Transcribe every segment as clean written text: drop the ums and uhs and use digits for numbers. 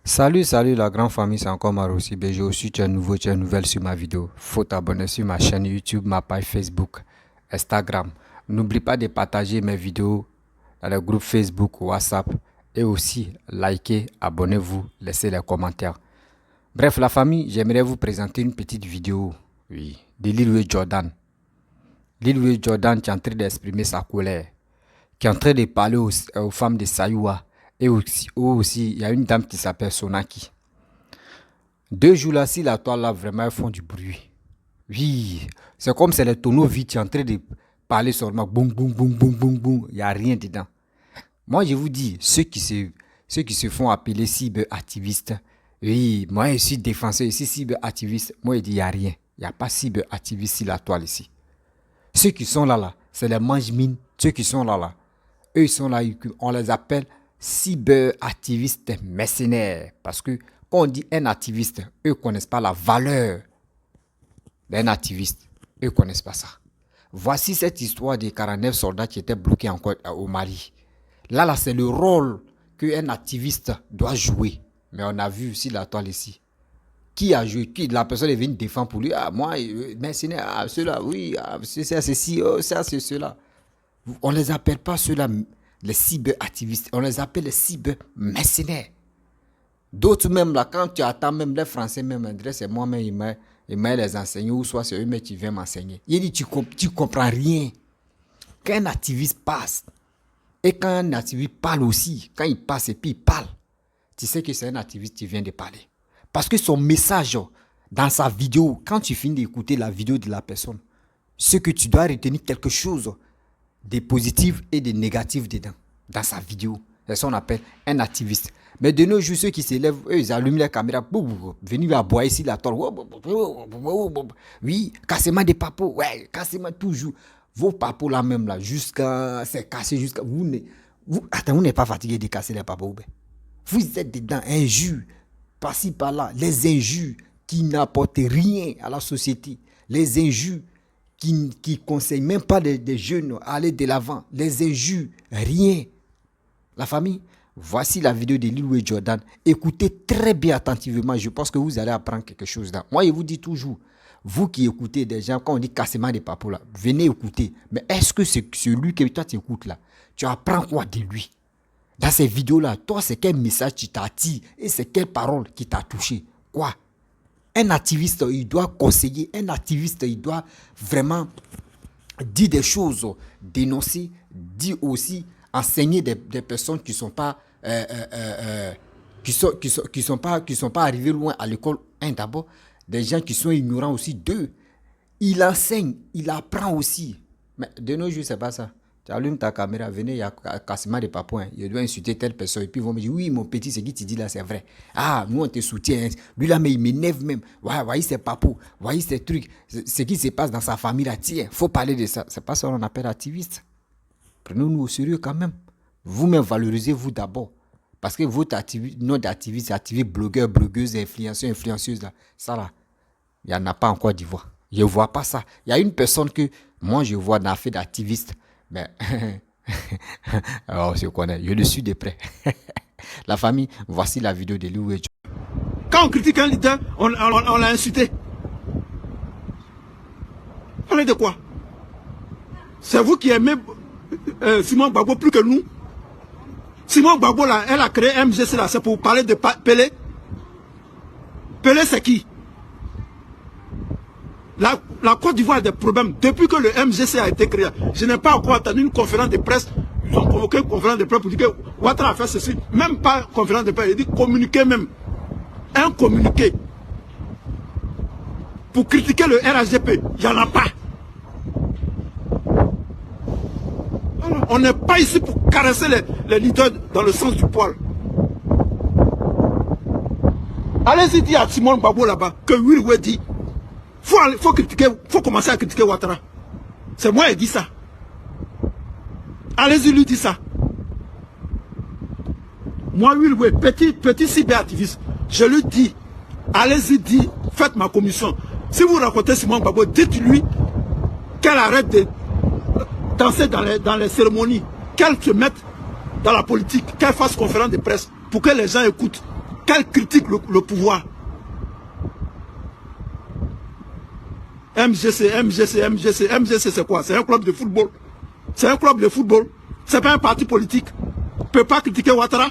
Salut la grande famille, c'est encore Maro Sibé. J'ai aussi, tu es nouveau, tu es nouvelle sur ma vidéo. Faut t'abonner sur ma chaîne YouTube, ma page Facebook, Instagram. N'oublie pas de partager mes vidéos dans le groupe Facebook, WhatsApp et aussi liker, abonnez-vous, laissez les commentaires. Bref, la famille, j'aimerais vous présenter une petite vidéo de Lil Wayne Jordan. Lil Wayne Jordan qui est en train d'exprimer sa colère, qui est en train de parler aux femmes de Sayua. Et aussi, il y a une dame qui s'appelle Sonaki. 2 jours là, si la toile là, vraiment, elles font du bruit. Oui, c'est comme si les tonneaux vides sont en train de parler seulement. Boum, boum, boum, boum, boum, boum. Il n'y a rien dedans. Moi, je vous dis, ceux qui se font appeler cyberactivistes, oui, moi, je suis défenseur, je suis cyberactiviste. Moi, je dis, il n'y a rien. Il n'y a pas cyberactiviste sur la toile ici. Ceux qui sont là, c'est les mange-mines. Ceux qui sont là, eux, ils sont là, on les appelle cyberactivistes mercenaires. Parce que quand on dit un activiste, eux ne connaissent pas la valeur d'un activiste. Eux ne connaissent pas ça. Voici cette histoire des 49 soldats qui étaient bloqués encore au Mali. Là, c'est le rôle qu'un activiste doit jouer. Mais on a vu aussi la toile ici. Qui a joué? La personne est venue défendre pour lui. Ah, moi, mercenaire, ah, ceux-là, oui, ah, c'est ceci, oh, ça, c'est ceux-là. On ne les appelle pas ceux-là les cyberactivistes, on les appelle les cybermercenaires. D'autres même là, quand tu attends même les Français même, c'est moi-même, il m'a les enseigner, ou soit c'est eux-mêmes qui viennent m'enseigner. Il dit, tu comprends rien. Quand un activiste passe, et quand un activiste parle aussi, quand il passe et puis il parle, tu sais que c'est un activiste qui vient de parler. Parce que son message, dans sa vidéo, quand tu finis d'écouter la vidéo de la personne, ce que tu dois retenir quelque chose de positif et de négatif dedans, dans sa vidéo. C'est ce qu'on appelle un activiste. Mais de nos jours, ceux qui s'élèvent, eux, ils allument la caméra, venus aboyer ici la tôle. Oui, cassement des papos, ouais, cassement toujours. Vos papos là même, là, jusqu'à, c'est cassé jusqu'à, vous n'êtes pas fatigué de casser les papos. Vous êtes dedans, injures, par-ci, par-là, les injures qui n'apportent rien à la société, les injures qui ne conseillent même pas des jeunes à aller de l'avant, les injures, rien. La famille, voici la vidéo de Lil Wayne Jordan. Écoutez très bien attentivement, je pense que vous allez apprendre quelque chose là. Moi, je vous dis toujours, vous qui écoutez des gens, quand on dit cassement des papos là, venez écouter. Mais est-ce que c'est celui que toi tu écoutes là, tu apprends quoi de lui? Dans ces vidéos là, toi, c'est quel message qui t'attire et c'est quelle parole qui t'a touché? Quoi? Un activiste, il doit conseiller. Un activiste, il doit vraiment dire des choses, dénoncer, dire aussi, enseigner des personnes qui sont pas, qui sont pas arrivées loin à l'école. Un d'abord, des gens qui sont ignorants aussi. Deux, il enseigne, il apprend aussi. Mais de nos jours, c'est pas ça. Tu allumes ta caméra, venez, il y a cassement de papou, hein. Il doit insulter telle personne. Et puis ils vont me dire, oui, mon petit, c'est qui tu dis là, c'est vrai. Ah, nous, on te soutient. Hein. Lui là, mais il m'énerve même. Ouais, voyez ces papous, voyez ces trucs. Ce qui se passe dans sa famille là, tiens, faut parler de ça. C'est pas ça qu'on appelle activiste. Prenons-nous au sérieux quand même. Vous-même, valorisez-vous d'abord. Parce que votre nom d'activiste, c'est activiste, blogueur, blogueuse, influenceur, influenceuse là. Ça là, il n'y en a pas encore d'Ivoire. Je ne vois pas ça. Il y a une personne que moi, je vois dans l'affaire d'activiste. Mais, alors, je connais, je le suis de près. La famille, voici la vidéo de Lil Wayne. Quand on critique un leader, on l'a insulté. Parlez de quoi? C'est vous qui aimez Simone Gbagbo plus que nous. Simone Gbagbo, là, elle a créé MGC, là, c'est pour parler de Pelé. Pelé, c'est qui? La Côte d'Ivoire a des problèmes. Depuis que le MGC a été créé, je n'ai pas encore entendu une conférence de presse. Ils ont convoqué une conférence de presse pour dire que Ouattara a fait ceci. Même pas conférence de presse, il dit communiqué même. Un communiqué. Pour critiquer le RHDP, il n'y en a pas. Alors, on n'est pas ici pour caresser les leaders dans le sens du poil. Allez-y dire à Simone Gbagbo là-bas que Lil Wayne dit. Faut critiquer, faut commencer à critiquer Ouattara. C'est moi qui dis ça. Allez-y lui dire ça. Moi, Lil Wayne, petit cyberactiviste, je lui dis, allez-y dire, faites ma commission. Si vous rencontrez Simone Gbagbo, dites-lui qu'elle arrête de danser dans les cérémonies, qu'elle se mette dans la politique, qu'elle fasse conférence de presse pour que les gens écoutent. Quelle critique le pouvoir? MGC, c'est quoi? C'est un club de football. C'est un club de football. C'est pas un parti politique. On ne peut pas critiquer Ouattara.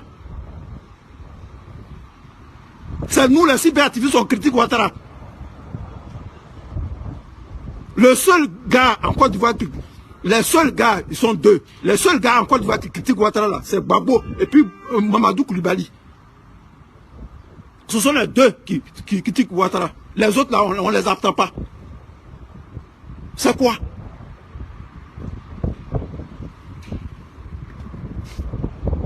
C'est nous les cyberactivistes qui critiquent Ouattara. Le seul gars en Côte d'Ivoire, les seuls gars, ils sont deux. Les seuls gars en Côte d'Ivoire qui critiquent Ouattara là, c'est Gbagbo et puis Mamadou Koulibaly. Ce sont les deux qui critiquent Ouattara. Les autres là, on ne les attend pas. C'est quoi?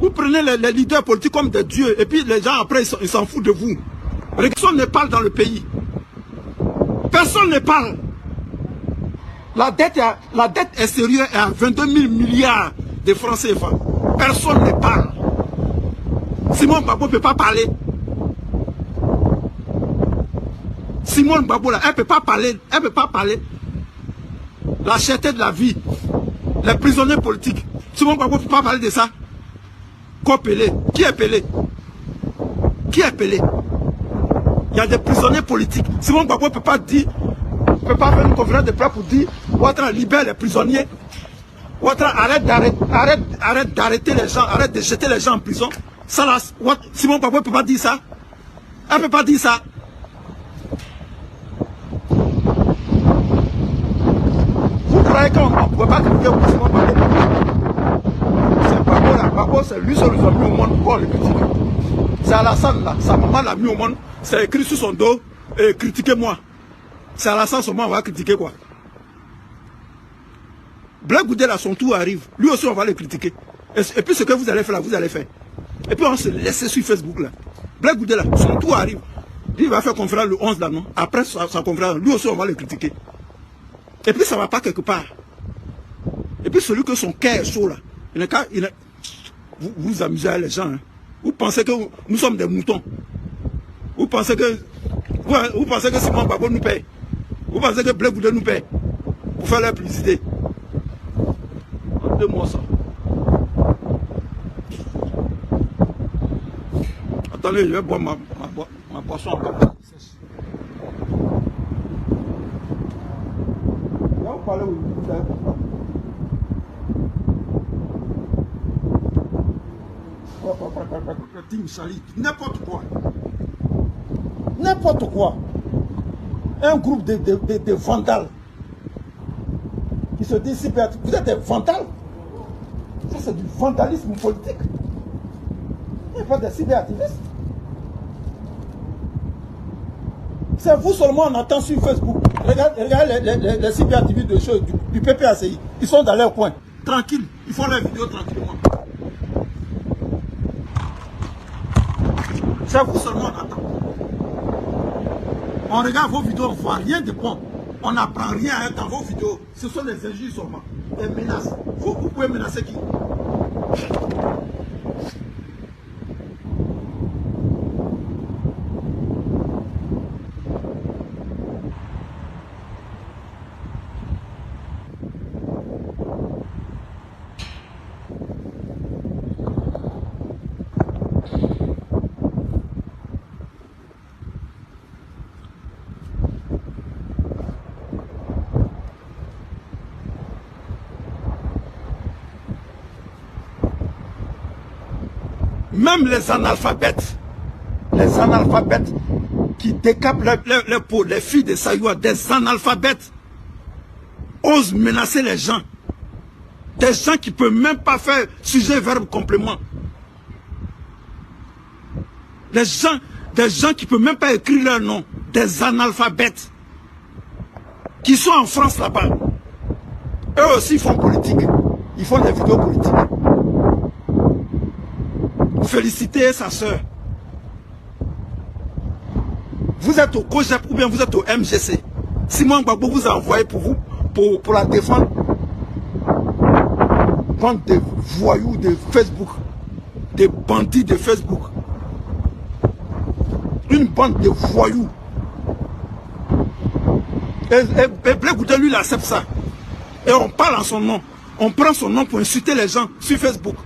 Vous prenez les leaders politiques comme des dieux et puis les gens après ils s'en foutent de vous. Personne ne parle dans le pays. Personne ne parle. La dette extérieure est à 22 000 milliards de francs CFA. Personne ne parle. Simone Gbagbo ne peut pas parler. Simone Gbagbo, elle ne peut pas parler. Elle ne peut pas parler. La cherté de la vie. Les prisonniers politiques. Simone Gbagbo ne peut pas parler de ça. Quoi Pelé? Qui est Pelé? Qui est Pelé? Il y a des prisonniers politiques. Simone Gbagbo ne peut pas dire, ne peut pas faire une conférence de presse pour dire Ouattara libère les prisonniers. Ouattara arrête d'arrêter les gens, arrête de jeter les gens en prison. Ça là, Simone Gbagbo ne peut pas dire ça. Elle ne peut pas dire ça. Vous croyez qu'on ne peut pas critiquer Simone Gbagbo? C'est Gbagbo là. Gbagbo, c'est lui seul qui a mis au monde pour le critiquer. C'est Alassane là. Sa maman l'a mis au monde. C'est écrit sur son dos. Critiquez-moi. C'est Alassane seulement on va critiquer quoi. Black Goudé là, son tour arrive. Lui aussi on va le critiquer. Et puis ce que vous allez faire là, vous allez faire. Et puis on se laisse sur Facebook là. Black Goudé là, son tour arrive. Il va faire conférence le 11 là non. Après sa conférence, lui aussi on va le critiquer. Et puis ça ne va pas quelque part. Et puis celui que son cœur est chaud là. Vous vous amusez à les gens. Hein. Vous pensez que nous sommes des moutons. Vous pensez que Simone Gbagbo nous paye. Vous pensez que Black Goudé nous paye pour faire leur publicité. En 2 mois ça. Attendez, je vais boire ma boisson encore. Là, vous parlez où vous avez n'importe quoi. N'importe quoi. Un groupe de vandales qui se disent cyber. Vous êtes des vandales. Ça c'est du vandalisme politique. Il n'y a pas de cyberactivistes. C'est vous seulement on entend sur Facebook. Regardez les cyberactivistes du PPACI. Ils sont dans leur coin. Tranquille. Ils font leurs vidéos tranquillement. C'est vous seulement on entend. On regarde vos vidéos, on ne voit rien de bon. On n'apprend rien dans vos vidéos. Ce sont des injures seulement. Des menaces. Vous pouvez menacer qui? Même les analphabètes qui décapent les peaux, les filles de Sayoua, des analphabètes, osent menacer les gens. Des gens qui ne peuvent même pas faire sujet, verbe, complément. Des gens qui ne peuvent même pas écrire leur nom. Des analphabètes qui sont en France là-bas. Eux aussi ils font politique. Ils font des vidéos politiques. Félicitez sa soeur. Vous êtes au COJEP ou bien vous êtes au MGC. Simone Gbagbo vous a envoyé pour la défendre. Bande de voyous de Facebook. Des bandits de Facebook. Une bande de voyous. Et Black Goudé lui il accepte ça. Et on parle en son nom. On prend son nom pour insulter les gens sur Facebook.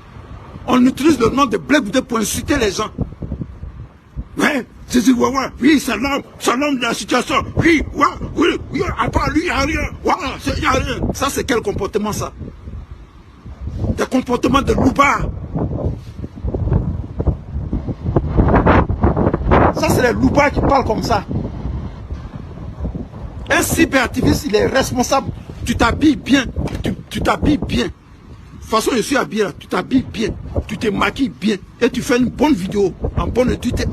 On utilise le nom de Black Goudé pour insulter les gens. Ouais, je dis, ouais, ouais, oui, c'est l'homme de la situation. Oui, ouais, oui, oui, à part lui, il n'y a rien. Voilà, il n'y a rien. Ça, c'est quel comportement, ça? Des comportements de loupard. Ça, c'est les loupards qui parlent comme ça. Un cyberactiviste, il est responsable. Tu t'habilles bien. Tu t'habilles bien. De toute façon, je suis habillé là. Tu t'habilles bien. Tu te maquilles bien. Et tu fais une bonne vidéo. En bonne, tu t'aimes.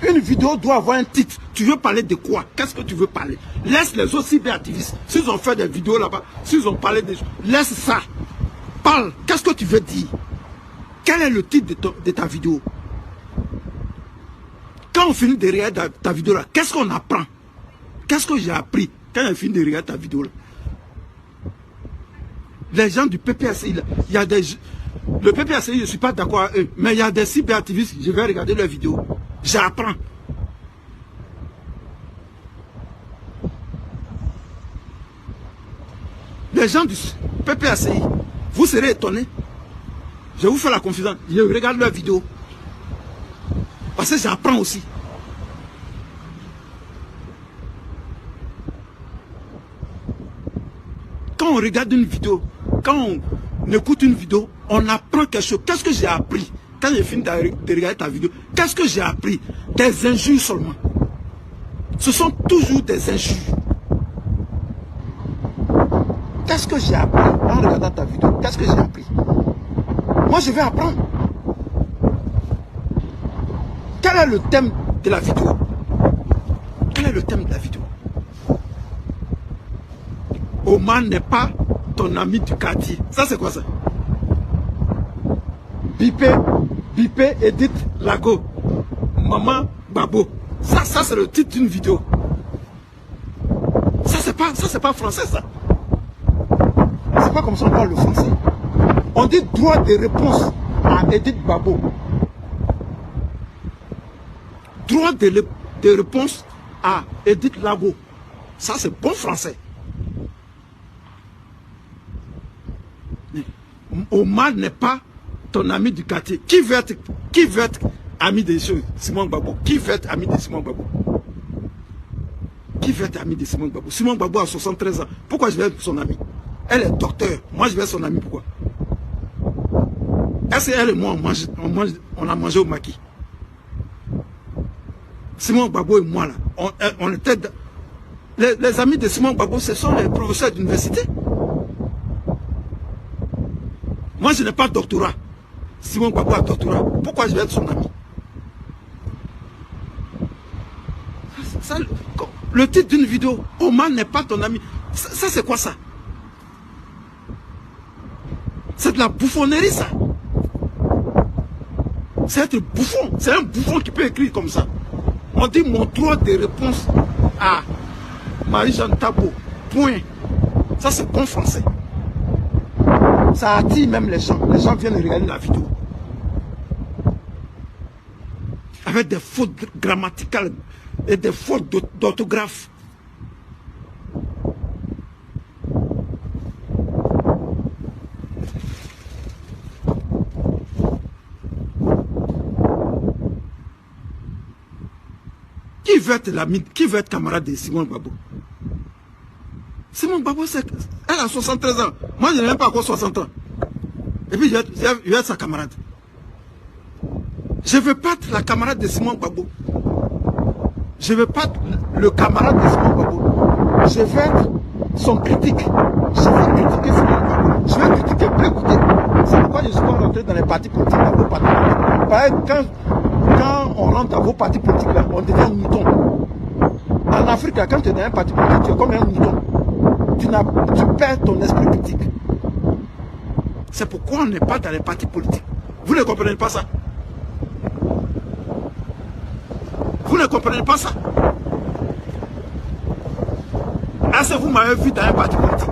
Une vidéo doit avoir un titre. Tu veux parler de quoi? Qu'est-ce que tu veux parler? Laisse les autres cyberactivistes. S'ils ont fait des vidéos là-bas, s'ils ont parlé des choses, laisse ça. Parle. Qu'est-ce que tu veux dire? Quel est le titre de ta vidéo? Quand on finit de regarder ta vidéo là, qu'est-ce qu'on apprend? Qu'est-ce que j'ai appris quand j'ai fini de regarder ta vidéo là? Les gens du PPACI là, il y a des... Le PPACI, je ne suis pas d'accord avec eux, mais il y a des cyberactivistes, je vais regarder leurs vidéos. J'apprends. Les gens du PPACI, vous serez étonnés. Je vous fais la confidence. Je regarde leurs vidéos. Parce que j'apprends aussi. Quand on regarde une vidéo, quand on écoute une vidéo, on apprend quelque chose. Qu'est-ce que j'ai appris? Quand j'ai fini de regarder ta vidéo, qu'est-ce que j'ai appris? Des injures seulement. Ce sont toujours des injures. Qu'est-ce que j'ai appris en regardant ta vidéo? Qu'est-ce que j'ai appris? Moi, je vais apprendre. Quel est le thème de la vidéo? Quel est le thème de la vidéo? Omar n'est pas ton ami du quartier. Ça, c'est quoi ça? Bipé Edith Lago. Maman Babo. Ça c'est le titre d'une vidéo. Ça, c'est pas français, ça. C'est pas comme ça on parle le français. On dit droit de réponse à Edith Babo. Droit de réponse à Edith Lago. Ça, c'est bon français. Omar n'est pas ton ami du quartier. Qui veut être ami de Simon Gbagbo? Qui veut être ami de Simon Gbagbo? Qui veut être ami de Simon Gbagbo? Simon Gbagbo a 73 ans. Pourquoi je vais être son ami? Elle est docteur. Moi, je vais être son ami. Pourquoi? Est-ce qu'elle et moi, on a mangé au maquis? Simon Gbagbo et moi, là, on était... Les amis de Simon Gbagbo, ce sont les professeurs d'université. Moi, je n'ai pas de doctorat. Simon Gbagbo a doctorat. Pourquoi je vais être son ami? Ça, le titre d'une vidéo, Omar n'est pas ton ami. Ça c'est quoi ça? C'est de la bouffonnerie, ça. C'est être bouffon. C'est un bouffon qui peut écrire comme ça. On dit mon droit de réponse à Marie-Jeanne Tabo. Point. Ça, c'est bon français. Ça attire même les gens. Les gens viennent regarder la vidéo. Avec des fautes grammaticales et des fautes d'orthographe. Qui veut être camarade de Simon Gbagbo? Simon Gbagbo, elle a 73 ans. Moi, je n'ai même pas encore 60 ans. Et puis, je vais être sa camarade. Je ne veux pas être la camarade de Simon Gbagbo. Je ne veux pas être le camarade de Simon Gbagbo. Je vais être son critique. Je vais critiquer Simon Gbagbo. Je vais critiquer Blé Goudé. C'est pourquoi je suis pas rentré dans les partis politiques, dans vos partis politiques. Pareil, quand on rentre dans vos partis politiques, là, on devient un mouton. En Afrique, là, quand tu es dans un parti politique, tu es comme un mouton. Tu perds ton esprit critique. C'est pourquoi on n'est pas dans les partis politiques. Vous ne comprenez pas ça? Vous ne comprenez pas ça? Est-ce que vous m'avez vu dans un parti politique?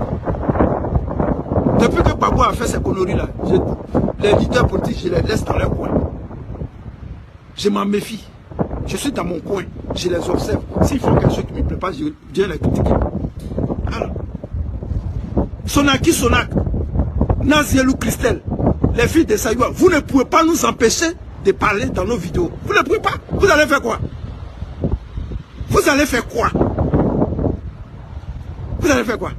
Depuis que Gbagbo a fait ces conneries-là, les leaders politiques, je les laisse dans leur coin. Je m'en méfie. Je suis dans mon coin. Je les observe. S'ils font quelque chose qui ne me plaît pas, je viens les critiquer. Alors, Sonak. Nazielou Christelle, les filles de Sayoua, vous ne pouvez pas nous empêcher de parler dans nos vidéos. Vous ne pouvez pas. Vous allez faire quoi? Vous allez faire quoi? Vous allez faire quoi?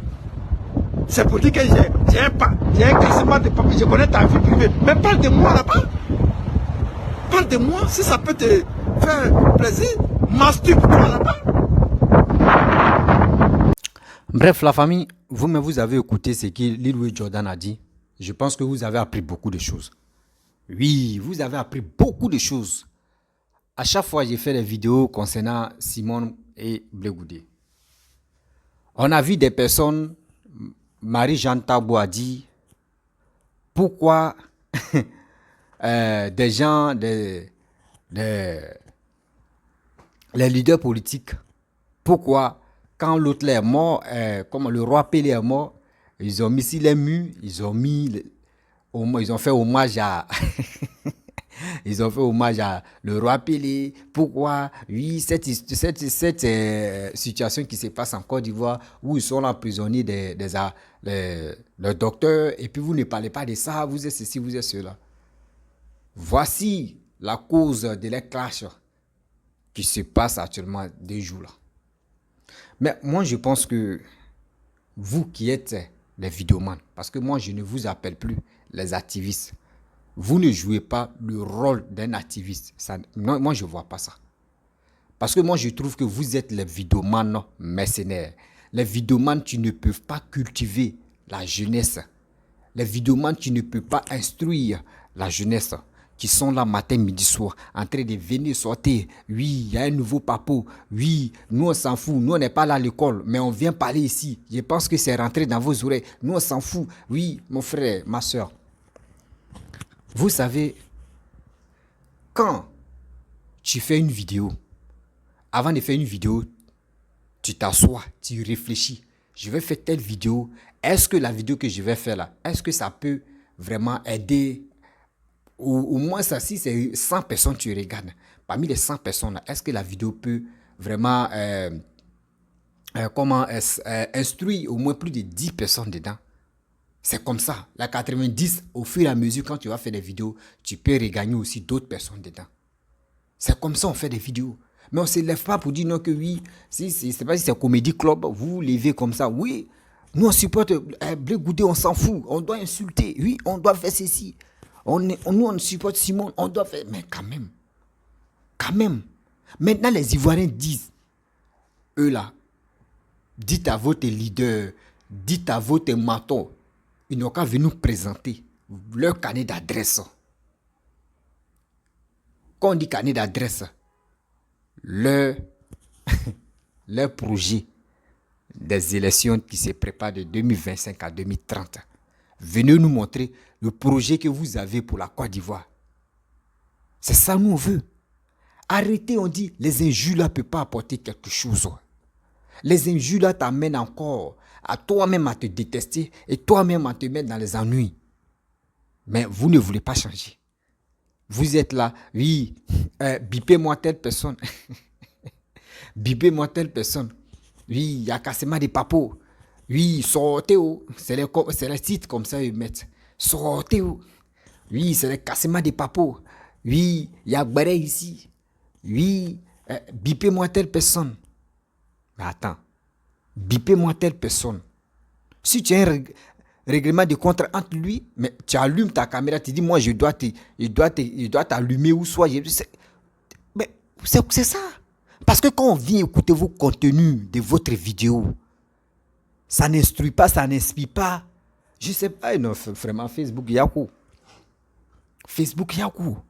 C'est pour dire que j'ai un classement de papier, je connais ta vie privée. Mais parle de moi là-bas. Parle de moi, si ça peut te faire plaisir, masturbe-toi là-bas. Bref, la famille, vous-même, vous avez écouté ce que Lil Wayne Jordan a dit. Je pense que vous avez appris beaucoup de choses. Oui, vous avez appris beaucoup de choses. À chaque fois, j'ai fait des vidéos concernant Simone et Blé Goudé. On a vu des personnes, Marie-Jeanne Tabou a dit, pourquoi des gens, les leaders politiques, pourquoi quand l'autre est mort, comme le roi Pelé est mort, ils ont mis sur les murs, ils ont fait hommage à ils ont fait hommage à le roi Pelé. Pourquoi? Oui, cette situation qui se passe en Côte d'Ivoire, où ils sont là prisonniers des docteurs, et puis vous ne parlez pas de ça, vous êtes ceci, vous êtes cela. Voici la cause de les clashs qui se passe actuellement des jours là. Mais moi, je pense que vous qui êtes les vidéomans, parce que moi, je ne vous appelle plus les activistes. Vous ne jouez pas le rôle d'un activiste. Ça, non, moi, je ne vois pas ça. Parce que moi, je trouve que vous êtes les vidéomans mercenaires. Les vidéomans qui ne peuvent pas cultiver la jeunesse. Les vidéomans qui ne peuvent pas instruire la jeunesse. Qui sont là matin, midi, soir, en train de venir sortir. Oui, il y a un nouveau papo. Oui, nous on s'en fout. Nous on n'est pas là à l'école, mais on vient parler ici. Je pense que c'est rentré dans vos oreilles. Nous on s'en fout. Oui, mon frère, ma soeur. Vous savez, quand tu fais une vidéo, avant de faire une vidéo, tu t'assois, tu réfléchis. Je vais faire telle vidéo. Est-ce que la vidéo que je vais faire là, est-ce que ça peut vraiment aider? Ou au moins, ça, si c'est 100 personnes tu regardes, parmi les 100 personnes, est-ce que la vidéo peut vraiment instruire au moins plus de 10 personnes dedans? C'est comme ça. La 90, au fur et à mesure, quand tu vas faire des vidéos, tu peux regagner aussi d'autres personnes dedans. C'est comme ça on fait des vidéos. Mais on ne se lève pas pour dire non que oui, c'est pas si c'est Comédie Club, vous levez comme ça. Oui, nous on supporte Blé Goudé, on s'en fout. On doit insulter. Oui, on doit faire ceci. Nous, on supporte Simone, on doit faire... Mais quand même. Maintenant, les Ivoiriens disent, eux là, dites à votre leader, dites à votre maton, ils n'ont qu'à venir nous présenter leur carnet d'adresse. Quand on dit carnet d'adresse, leur projet des élections qui se préparent de 2025 à 2030. Venez nous montrer le projet que vous avez pour la Côte d'Ivoire. C'est ça nous on veut. Arrêtez, on dit, les injures là ne peuvent pas apporter quelque chose. Les injures là t'amènent encore à toi-même à te détester et toi-même à te mettre dans les ennuis. Mais vous ne voulez pas changer. Vous êtes là, oui, bipez-moi telle personne. Bipez-moi telle personne. Oui, il y a cassement des papos. Oui, sortez où. C'est les titres comme ça ils mettent. Sortez où. Oui, c'est le cassement des papos. Oui, il y a Gbere ici. Oui, bipez-moi telle personne. Mais attends, bipez-moi telle personne. Si tu as un règlement de compte entre lui, mais tu allumes ta caméra, tu dis, moi, je dois t'allumer ou soit... Mais c'est ça. Parce que quand on vient écouter vos contenus de votre vidéo, ça n'instruit pas, ça n'inspire pas. Je sais pas, non, vraiment, Facebook, il y a quoi? Facebook, il y a quoi?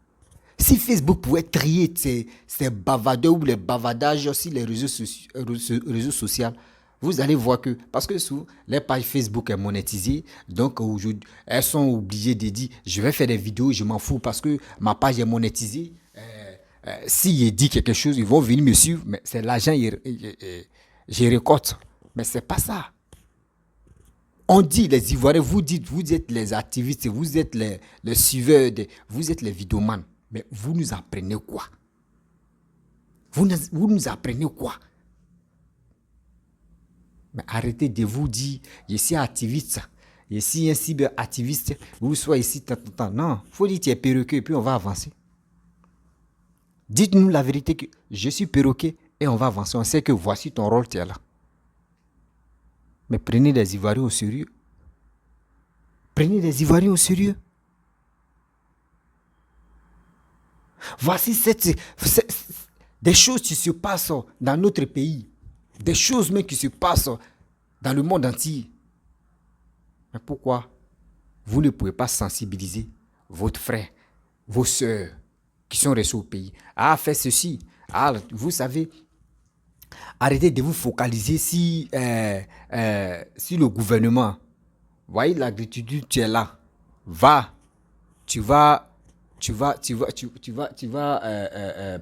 Si Facebook pouvait trier ces bavardeurs ou les bavardages sur les réseaux sociaux, vous allez voir que, parce que sous les pages Facebook est monétisée, donc elles sont obligées de dire, je vais faire des vidéos, je m'en fous parce que ma page est monétisée. S'il dit quelque chose, ils vont venir me suivre, mais c'est l'argent je récolte. Mais c'est pas ça. On dit, les Ivoiriens, vous dites, vous êtes les activistes, vous êtes les suiveurs, vous êtes les vidéomans. Mais vous nous apprenez quoi? Vous nous apprenez quoi? Mais arrêtez de vous dire, je suis activiste, ici un cyberactiviste, ou soit ici, non, il faut dire que tu es perroquet et puis on va avancer. Dites-nous la vérité que je suis perroquet et on va avancer. On sait que voici ton rôle, tu es là. Mais prenez les Ivoiriens au sérieux. Prenez les Ivoiriens au sérieux. Voici des choses qui se passent dans notre pays. Des choses même qui se passent dans le monde entier. Mais pourquoi vous ne pouvez pas sensibiliser votre frère, vos soeurs qui sont restés au pays? Ah, faites ceci. Ah, vous savez, arrêtez de vous focaliser si le gouvernement. Voyez l'agriculture, tu es là. Va. Tu vas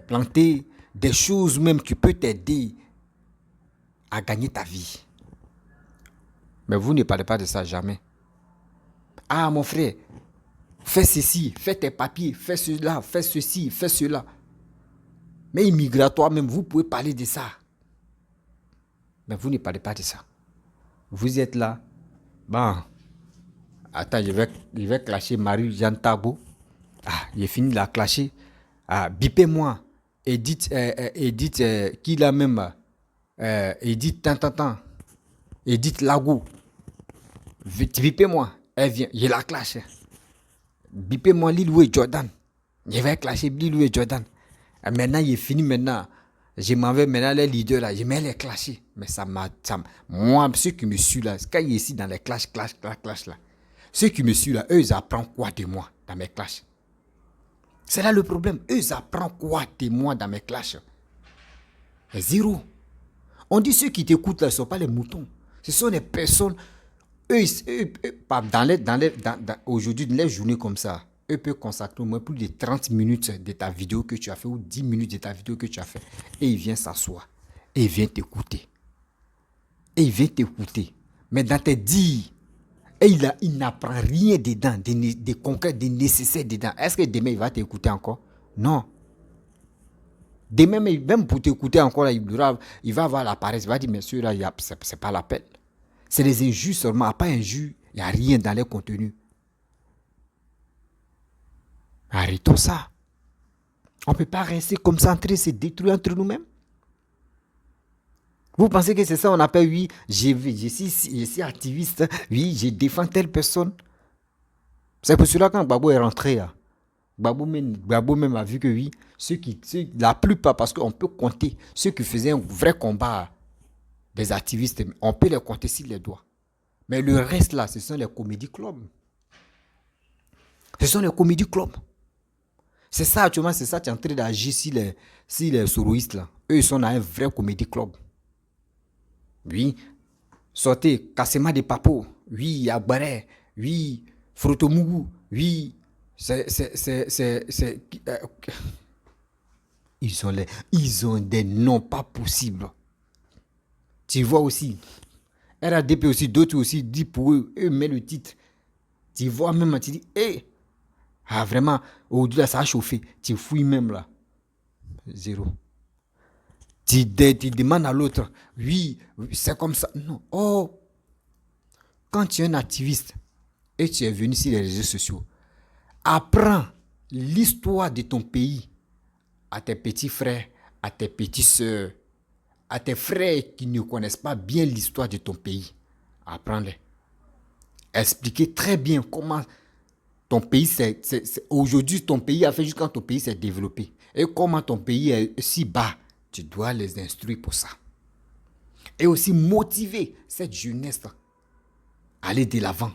planter des choses même qui peuvent t'aider à gagner ta vie. Mais vous ne parlez pas de ça jamais. Ah, mon frère, fais ceci, fais tes papiers, fais cela, fais ceci, fais cela. Mais immigratoire même, vous pouvez parler de ça. Mais vous ne parlez pas de ça. Vous êtes là. Bon. Attends, je vais clasher Marie-Jeanne Tabo. Ah, j'ai fini de la clasher. Ah, bipez-moi. Edith, qui l'a même. Edith Tantantan. Edith Lago. Bipez-moi. Elle vient, je la clash. Bipez-moi Lilou et Jordan. Je vais clasher Lilou et Jordan. Et maintenant, il est fini maintenant. Je m'en vais maintenant les leaders là. Je vais les clasher. Mais moi, ceux qui me suivent là, quand il est ici dans les clash là, ceux qui me suivent là, eux, ils apprennent quoi de moi dans mes clashs? C'est là le problème. Eux, ils apprennent quoi de moi dans mes clashs? Zéro. On dit ceux qui t'écoutent là, ce ne sont pas les moutons. Ce sont les personnes. Aujourd'hui, dans les journées comme ça, eux peuvent consacrer au moins plus de 30 minutes de ta vidéo que tu as fait ou 10 minutes de ta vidéo que tu as fait. Et ils viennent s'asseoir. Et ils viennent t'écouter. Mais dans tes dires, et il n'apprend rien dedans, des concrets, des nécessaires dedans. Est-ce que demain, il va t'écouter encore? Non. Demain, même pour t'écouter encore, il va avoir la paresse. Il va dire, mais celui-là, c'est pas la peine. C'est les injures seulement. Pas injures, il n'y a rien dans les contenus. Arrêtons ça. On ne peut pas rester comme ça en train de se détruire entre nous-mêmes. Vous pensez que c'est ça on appelle, oui, je suis activiste, oui, je défends telle personne. C'est pour cela quand Gbagbo est rentré, là, Gbagbo même a vu que oui, la plupart, parce qu'on peut compter, ceux qui faisaient un vrai combat des activistes, on peut les compter sur les doigts. Mais le reste là, ce sont les comédie clubs. Ce sont les comédie clubs. C'est ça, actuellement, c'est ça, tu es en train d'agir si les soroïstes là. Eux, ils sont dans un vrai comédie club. Oui, sortez, Kassema de Papo, oui, Agbare, oui, Frotomougou, oui, ils ont des noms pas possibles. Tu vois aussi, RADP aussi, d'autres aussi, dit pour eux, mettent le titre. Tu vois même, tu dis, hé, ah vraiment, aujourd'hui ça a chauffé, tu fouilles même là. Zéro. Tu demandes à l'autre, oui, c'est comme ça. Non. Oh, quand tu es un activiste et tu es venu sur les réseaux sociaux, apprends l'histoire de ton pays à tes petits frères, à tes petites soeurs, à tes frères qui ne connaissent pas bien l'histoire de ton pays. Apprends-les. Expliquez très bien comment ton pays, aujourd'hui, ton pays a fait jusqu'à quand ton pays s'est développé. Et comment ton pays est si bas. Tu dois les instruire pour ça. Et aussi motiver cette jeunesse à aller de l'avant.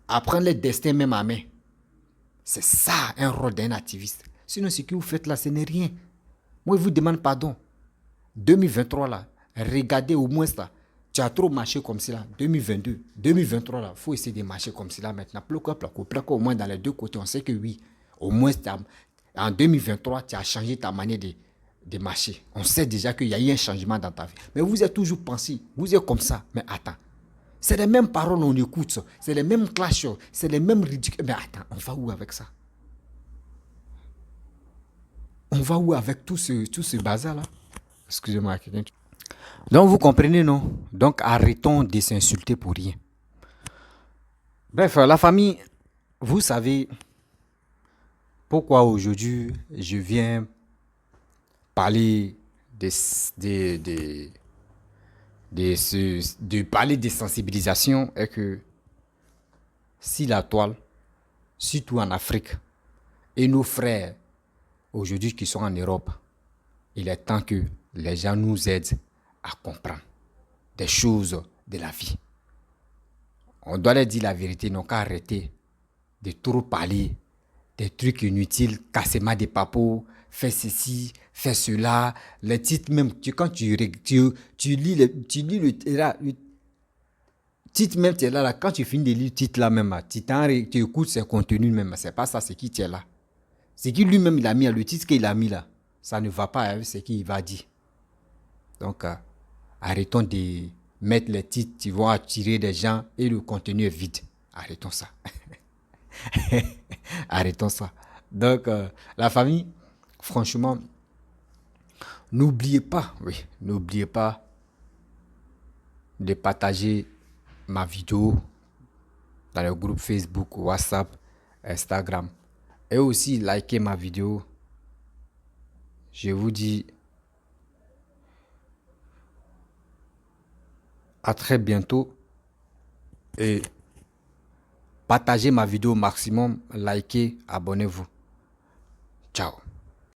Apprendre les destins même à main. C'est ça un rôle d'un activiste. Sinon, ce que vous faites là, ce n'est rien. Moi, je vous demande pardon. 2023 là, regardez au moins ça. Tu as trop marché comme cela. 2022, 2023 là, il faut essayer de marcher comme cela maintenant. Au moins dans les deux côtés, on sait que oui. Au moins, en 2023, tu as changé ta manière de marcher. On sait déjà qu'il y a eu un changement dans ta vie. Mais vous êtes toujours pensé, vous êtes comme ça. Mais attends, c'est les mêmes paroles on écoute, c'est les mêmes clashs, c'est les mêmes ridicules. Mais attends, on va où avec ça? On va où avec tout ce bazar-là? Excusez-moi, quelqu'un. Donc vous comprenez, non? Donc arrêtons de s'insulter pour rien. Bref, la famille, vous savez pourquoi aujourd'hui je viens parler de parler de sensibilisation est que si la toile, surtout en Afrique, et nos frères aujourd'hui qui sont en Europe, il est temps que les gens nous aident à comprendre des choses de la vie. On doit leur dire la vérité, non qu'à arrêter de trop parler des trucs inutiles, cassement des papos, fais ceci, fais cela. Les titres même, quand tu lis, le titre même, tu es là, quand tu finis de lire le titre là même, tu écoutes ses contenus même, c'est pas ça, c'est qui tu es là. C'est qui lui-même il a mis, le titre qu'il a mis là, ça ne va pas avec ce qu'il va dire. Donc, arrêtons de mettre les titres qui vont attirer des gens et le contenu est vide. Arrêtons ça. Arrêtons ça. Donc, la famille, franchement, n'oubliez pas, oui, n'oubliez pas de partager ma vidéo dans le groupe Facebook, WhatsApp, Instagram. Et aussi, liker ma vidéo. Je vous dis à très bientôt et partagez ma vidéo au maximum, likez, abonnez-vous.